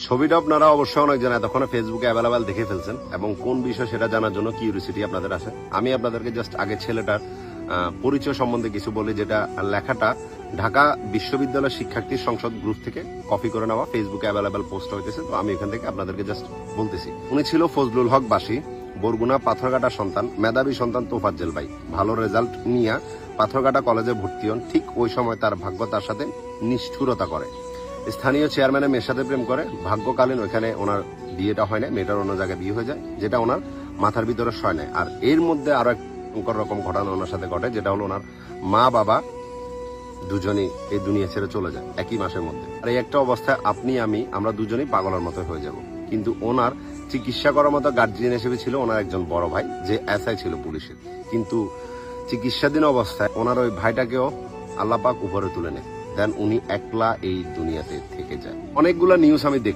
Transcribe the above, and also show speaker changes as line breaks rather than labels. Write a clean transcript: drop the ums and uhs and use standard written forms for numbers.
ছবিটা আপনারা অবশ্যই অনেকজন এতক্ষণে ফেসবুকে অ্যাভেলেবেল দেখে ফেলছেন এবং কোন বিষয় সেটা জানার জন্য কিউরিসিটি আপনাদের আছে। আমি আপনাদেরকে জাস্ট আগে ছেলেটার পরিচয় সম্বন্ধে কিছু বলি, যেটা লেখাটা ঢাকা বিশ্ববিদ্যালয় শিক্ষার্থী সংসদ গ্রুপ থেকে কপি করে নেওয়া, ফেসবুকে অ্যাভেলেবেল পোস্ট হইতেছে। তো আমি এখান থেকে আপনাদেরকে জাস্ট বলতেছি। উনি ছিল ফজলুল হক বাসী, বরগুনা পাথরঘাটা সন্তান, মেধাবী সন্তান তোফাজ্জেল ভাই। ভালো রেজাল্ট নিয়ে পাথরঘাটা কলেজে ভর্তি হন। ঠিক ওই সময় তার ভাগ্য তার সাথে নিষ্ঠুরতা করে। স্থানীয় চেয়ারম্যানের মেয়ের সাথে প্রেম করে। ভাগ্যকালীন ওইখানে ওনার বিয়েটা হয় না, মেয়েটার অন্য জায়গায় বিয়ে হয়ে যায়, যেটা ওনার মাথার ভিতরে সয় নেয়। আর এর মধ্যে আরো এক রকম ঘটনা ওনার সাথে ঘটে, যেটা হলো ওনার মা বাবা দুজনই এই দুনিয়া ছেড়ে চলে যায় একই মাসের মধ্যে। আর এই একটা অবস্থায় আমরা দুজনেই পাগলের মতো হয়ে যাব। কিন্তু ওনার চিকিৎসা করার মতো গার্জিয়ান হিসেবে ছিল ওনার একজন বড় ভাই, যে এসআই ছিল পুলিশের। কিন্তু চিকিৎসাধীন অবস্থায় ওনার ওই ভাইটাকেও আল্লাহ পাক উপরে তুলে নেয়। দেন উনি একলা এই দুনিয়াতে থেকে যায়। অনেকগুলা নিউজ আমি দেখলাম।